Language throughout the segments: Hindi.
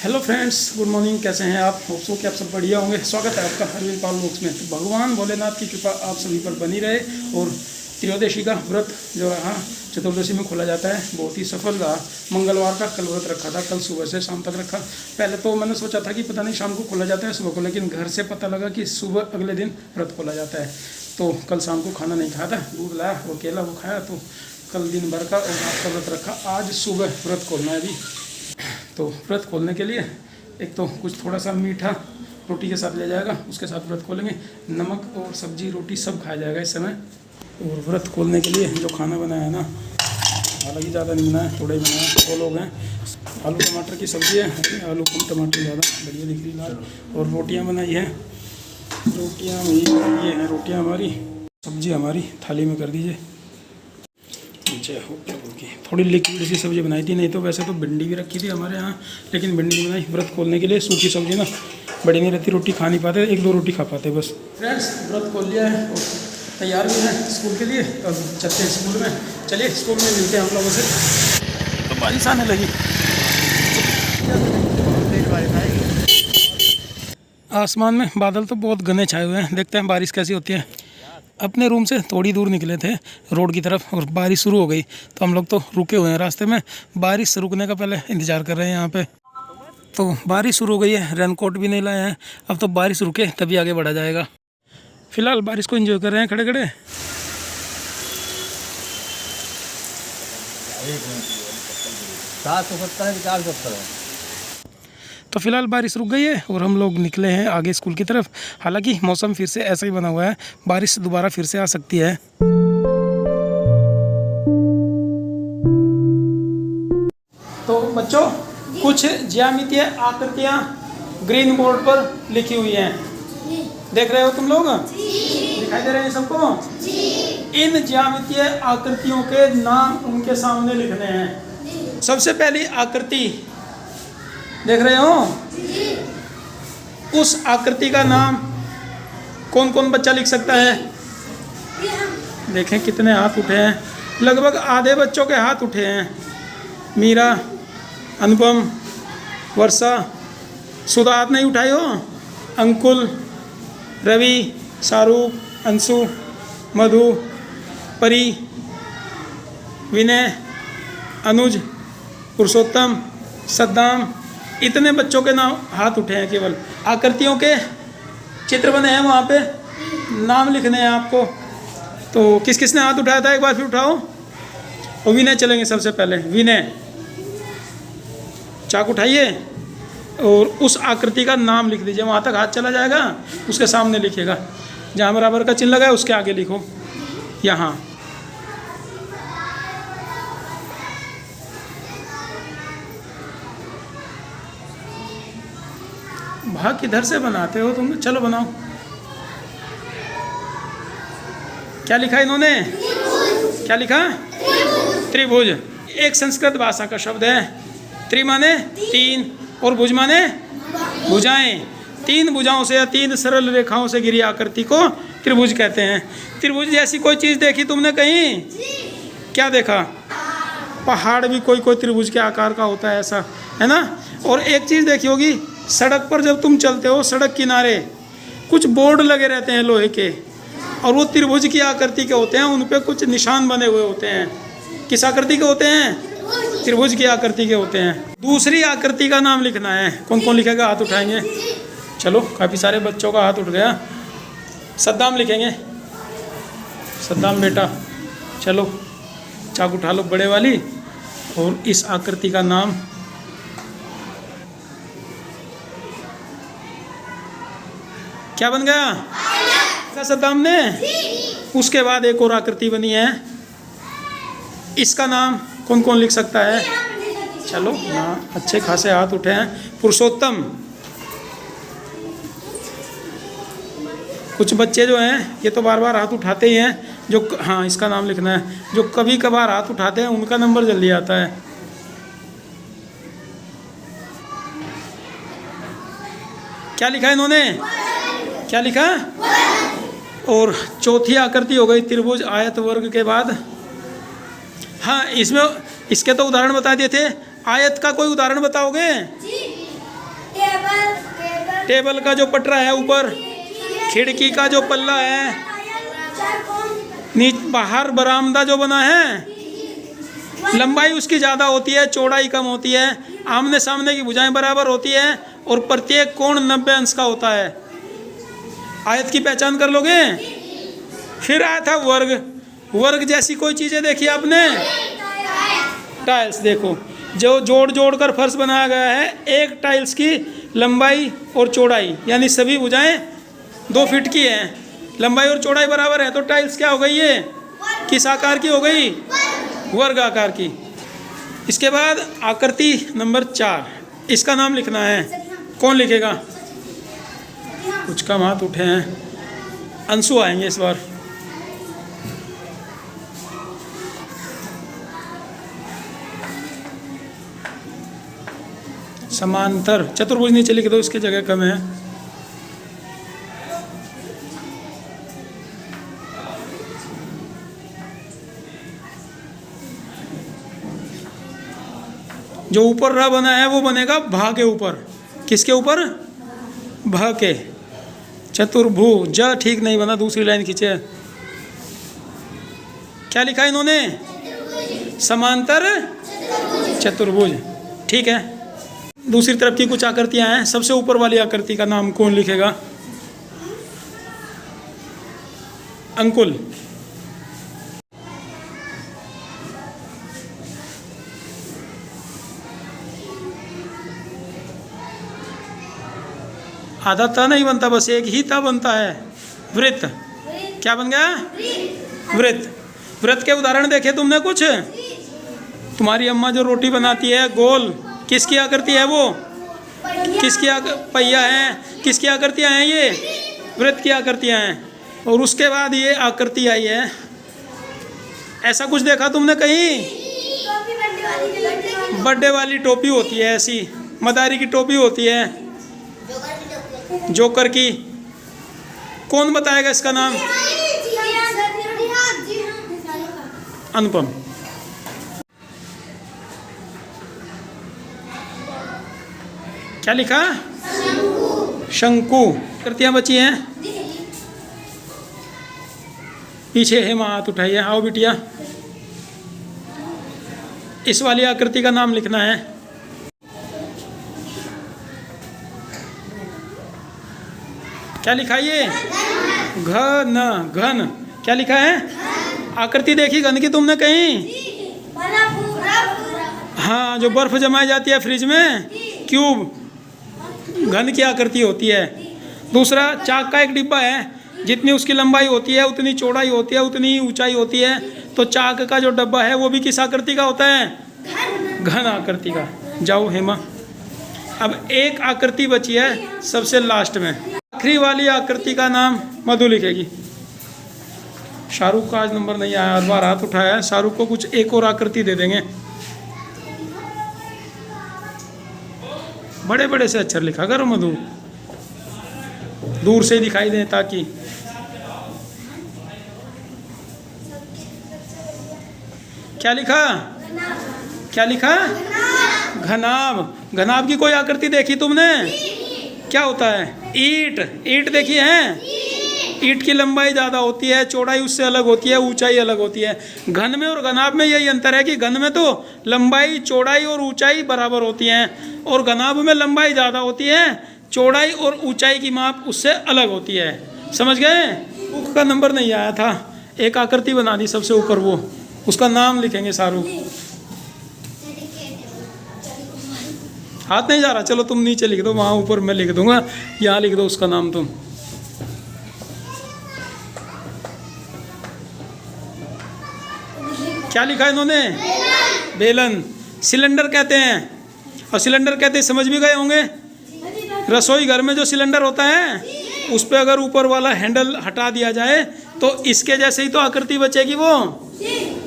Hello friends, good morning. कैसे हैं आप? होप सो कि आप सब बढ़िया होंगे। स्वागत है आपका अरविंद पाल व्लॉग्स में। तो भगवान भोलेनाथ की कृपा आप सभी पर बनी रहे। और त्रयोदशी का व्रत जो रहा, चतुर्दशी में खोला जाता है, बहुत ही सफल रहा। मंगलवार का कल व्रत रखा था, कल सुबह से शाम तक रखा। पहले तो मैंने सोचा था कि पता नहीं शाम को खोला जाता है सुबह को, लेकिन घर से पता लगा कि सुबह अगले दिन व्रत खोला जाता है। तो कल शाम को खाना नहीं खाया था, दूध लाया, वो केला वो खाया। तो कल दिन भर का और रात का व्रत रखा। आज सुबह व्रत खोलना है अभी। तो व्रत खोलने के लिए एक तो कुछ थोड़ा सा मीठा रोटी के साथ ले जाएगा, उसके साथ व्रत खोलेंगे। नमक और सब्जी रोटी सब खाया जाएगा इस समय। और व्रत खोलने के लिए जो खाना बनाया है ना, हालांकि ज़्यादा नहीं बनाया, थोड़ा ही बनाया। 2 लोग हैं। आलू टमाटर की सब्ज़ी है, आलू कम टमाटर ज़्यादा, बढ़िया दिख रही लाल। और रोटियाँ बनाई हैं, रोटियाँ ये हैं रोटियाँ हमारी। सब्ज़ी हमारी थाली में कर दीजिए। जय हो प्रभु की। थोड़ी लिक्विड सी सब्ज़ी बनाई थी, नहीं तो वैसे तो भिंडी भी रखी थी हमारे यहाँ, लेकिन भिंडी नहीं बनाई। व्रत खोलने के लिए सूखी सब्ज़ी ना बड़ी नहीं रहती, रोटी खा नहीं पाते, 1-2 रोटी खा पाते बस। फ्रेंड्स, व्रत खोल लिया है और तैयार भी हैं स्कूल के लिए। तो चलते हैं स्कूल में। चलिए स्कूल में मिलते हैं हम लोगों से। तो बारिश आने लगी। आसमान में बादल तो बहुत घने छाए हुए हैं, देखते हैं बारिश कैसी होती है। अपने रूम से थोड़ी दूर निकले थे रोड की तरफ और बारिश शुरू हो गई, तो हम लोग तो रुके हुए हैं रास्ते में। बारिश रुकने का पहले इंतज़ार कर रहे हैं यहाँ पे। तो बारिश शुरू हो गई है, रेनकोट भी नहीं लाए हैं। अब तो बारिश रुके तभी आगे बढ़ा जाएगा। फिलहाल बारिश को एंजॉय कर रहे हैं खड़े खड़े। तो फिलहाल बारिश रुक गई है और हम लोग निकले हैं आगे स्कूल की तरफ। हालांकि मौसम फिर से ऐसा ही बना हुआ है, बारिश दोबारा फिर से आ सकती है। तो बच्चों, कुछ ज्यामितीय आकृतियां ग्रीन बोर्ड पर लिखी हुई हैं, देख रहे हो तुम लोग? दिखाई दे रहे हैं सबको? इन ज्यामितीय आकृतियों के नाम उनके सामने लिखने हैं। सबसे पहली आकृति देख रहे हो? उस आकृति का नाम कौन कौन बच्चा लिख सकता है? देखें कितने हाथ उठे हैं। लगभग आधे बच्चों के हाथ उठे हैं। मीरा, अनुपम, वर्षा, सुधा हाथ नहीं उठाई हो? अंकुल, रवि, शाहरुख, अंशु, मधु, परी, विनय, अनुज, पुरुषोत्तम, सद्दाम, इतने बच्चों के नाम हाथ उठे हैं। केवल आकृतियों के चित्र बने हैं, वहाँ पे नाम लिखने हैं आपको। तो किस किसने हाथ उठाया था? एक बार फिर उठाओ। और विनय चलेंगे सबसे पहले। विनय, चाक उठाइए और उस आकृति का नाम लिख दीजिए। वहाँ तक हाथ चला जाएगा, उसके सामने लिखिएगा। जहाँ बराबर का चिन्ह लगा है उसके आगे लिखो, यहाँ। भाग किधर से बनाते हो तुम? चलो बनाओ। क्या लिखा इन्होंने? क्या लिखा? त्रिभुज। एक संस्कृत भाषा का शब्द है। त्रि माने 3 और भुज माने भुजाएं। 3 भुजाओं से या 3 सरल रेखाओं से घिरी आकृति को त्रिभुज कहते हैं। त्रिभुज जैसी कोई चीज़ देखी तुमने कहीं? क्या देखा? पहाड़ भी कोई कोई त्रिभुज के आकार का होता है, ऐसा है ना। और एक चीज़ देखी होगी, सड़क पर जब तुम चलते हो, सड़क किनारे कुछ बोर्ड लगे रहते हैं लोहे के, और वो त्रिभुज की आकृति के होते हैं। उन पे कुछ निशान बने हुए होते हैं। किस आकृति के होते हैं? त्रिभुज की आकृति के होते हैं। दूसरी आकृति का नाम लिखना है। कौन कौन लिखेगा? हाथ उठाएंगे। चलो, काफ़ी सारे बच्चों का हाथ उठ गया। सद्दाम लिखेंगे। सद्दाम बेटा, चलो चाक उठा लो बड़े वाली। और इस आकृति का नाम क्या बन गया? सद्दाम ने। उसके बाद एक और आकृति बनी है, इसका नाम कौन कौन लिख सकता है? चलो, हाँ, अच्छे खासे हाथ उठे हैं। पुरुषोत्तम। कुछ बच्चे जो हैं ये तो बार बार हाथ उठाते ही हैं, जो हाँ इसका नाम लिखना है। जो कभी कभार हाथ उठाते हैं उनका नंबर जल्दी आता है। क्या लिखा है इन्होंने? क्या लिखा? और चौथी आकृति हो गई त्रिभुज आयत वर्ग के बाद। हाँ, इसमें इसके तो उदाहरण बता दिए थे। आयत का कोई उदाहरण बताओगे? टेबल का जो पटरा है ऊपर, खिड़की का जो पल्ला है, बाहर बरामदा जो बना है, लंबाई उसकी ज़्यादा होती है, चौड़ाई कम होती है, आमने सामने की भुजाएं बराबर होती है और प्रत्येक कोण 90 अंश का होता है। आयत की पहचान कर लोगे। फिर आया था वर्ग। वर्ग जैसी कोई चीज़ें देखी आपने? टाइल्स देखो, जो जोड़ जोड़ कर फर्श बनाया गया है, एक टाइल्स की लंबाई और चौड़ाई यानी सभी भुजाएं 2 फीट की हैं, लंबाई और चौड़ाई बराबर है, तो टाइल्स क्या हो गई? ये किस आकार की हो गई? वर्ग आकार की। इसके बाद आकृति नंबर 4, इसका नाम लिखना है। कौन लिखेगा? कुछ कम हाथ उठे हैं, अंशु आएंगे इस बार। समांतर चतुर्भुज नीचे लिख दो, इसकी जगह कम है। जो ऊपर र बना है वो बनेगा भा के ऊपर। किसके ऊपर? भा के। चतुर्भुज ठीक नहीं बना, दूसरी लाइन खींचे। क्या लिखा इन्होंने? समांतर चतुर्भुज। ठीक है। दूसरी तरफ की कुछ आकृतियां हैं। सबसे ऊपर वाली आकृति का नाम कौन लिखेगा? अंकुल। आधा त नहीं बनता, बस एक ही त बनता है। वृत्त। क्या बन गया? वृत्त। वृत्त के उदाहरण देखे तुमने कुछ? तुम्हारी अम्मा जो रोटी बनाती है गोल, किसकी आकृति है वो? किसकी पहिया है? किसकी आकृतियाँ हैं ये? वृत्त की आकृतियाँ हैं। और उसके बाद ये आकृति आई है। ऐसा कुछ देखा तुमने कहीं? बर्थडे वाली टोपी होती है ऐसी, मदारी की टोपी होती है, जोकर की। कौन बताएगा इसका नाम? अनुपम। क्या लिखा? शंकु। आकृतियां बची हैं। पीछे हेमा हाथ उठाइए। आओ बिटिया, इस वाली आकृति का नाम लिखना है। क्या लिखा ये? घन। घन। क्या लिखा है? आकृति देखी घन की तुमने कहीं? हाँ, जो बर्फ जमाई जाती है फ्रिज में, क्यूब, घन की आकृति होती है। दूसरा, चाक का एक डिब्बा है, जितनी उसकी लंबाई होती है उतनी चौड़ाई होती है, उतनी ही ऊंचाई होती है। तो चाक का जो डब्बा है वो भी किस आकृति का होता है? घन आकृति का। जाओ हेमा। अब एक आकृति बची है सबसे लास्ट में। आखिरी वाली आकृति का नाम मधु लिखेगी। शाहरुख का आज नंबर नहीं आया, हर बार हाथ उठाया है। शाहरुख को कुछ एक और आकृति दे देंगे। बड़े बड़े से अक्षर लिखा करो मधु, दूर से दिखाई दे ताकि। क्या लिखा? क्या लिखा? घनाभ। घनाभ की कोई आकृति देखी तुमने? क्या होता है? ईंट। ईंट देखी है? ईंट की लंबाई ज़्यादा होती है, चौड़ाई उससे अलग होती है, ऊंचाई अलग होती है। घन में और घनाभ में यही अंतर है कि घन में तो लंबाई, चौड़ाई और ऊंचाई बराबर होती हैं, और घनाभ में लंबाई ज़्यादा होती है, चौड़ाई और ऊंचाई की माप उससे अलग होती है। समझ गए? बुक का नंबर नहीं आया था, एक आकृति बना दी सबसे ऊपर, वो उसका नाम लिखेंगे शाहरुख। हाथ नहीं जा रहा, चलो तुम नीचे लिख दो, वहाँ ऊपर मैं लिख दूंगा, यहाँ लिख दो उसका नाम तुम। क्या लिखा इन्होंने? बेलन। सिलेंडर कहते हैं, और सिलेंडर कहते समझ भी गए होंगे। रसोई घर में जो सिलेंडर होता है उस पर अगर ऊपर वाला हैंडल हटा दिया जाए तो इसके जैसे ही तो आकृति बचेगी। वो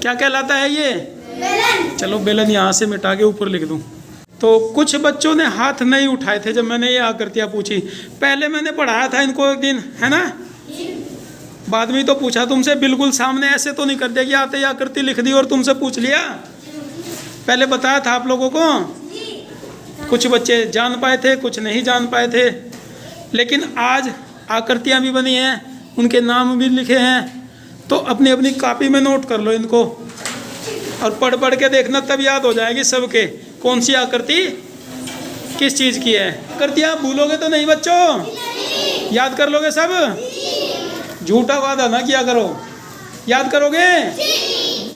क्या कहलाता है ये? बेलन। चलो बेलन यहाँ से मिटा के ऊपर लिख दूँ। तो कुछ बच्चों ने हाथ नहीं उठाए थे जब मैंने ये आकृतियाँ पूछी। पहले मैंने पढ़ाया था इनको एक दिन, है ना? बाद में तो पूछा तुमसे, बिल्कुल सामने ऐसे तो नहीं कर दिया कि आते ही आकृति लिख दी और तुमसे पूछ लिया। पहले बताया था आप लोगों को। कुछ बच्चे जान पाए थे, कुछ नहीं जान पाए थे, लेकिन आज आकृतियाँ भी बनी हैं, उनके नाम भी लिखे हैं। तो अपनी अपनी कॉपी में नोट कर लो इनको, और पढ़ पढ़ के देखना, तब याद हो जाएगी सबके कौन सी आकृति किस चीज़ की है। आकृतियाँ भूलोगे तो नहीं बच्चों, याद कर लोगे सब। झूठा वादा ना किया करो, याद करोगे।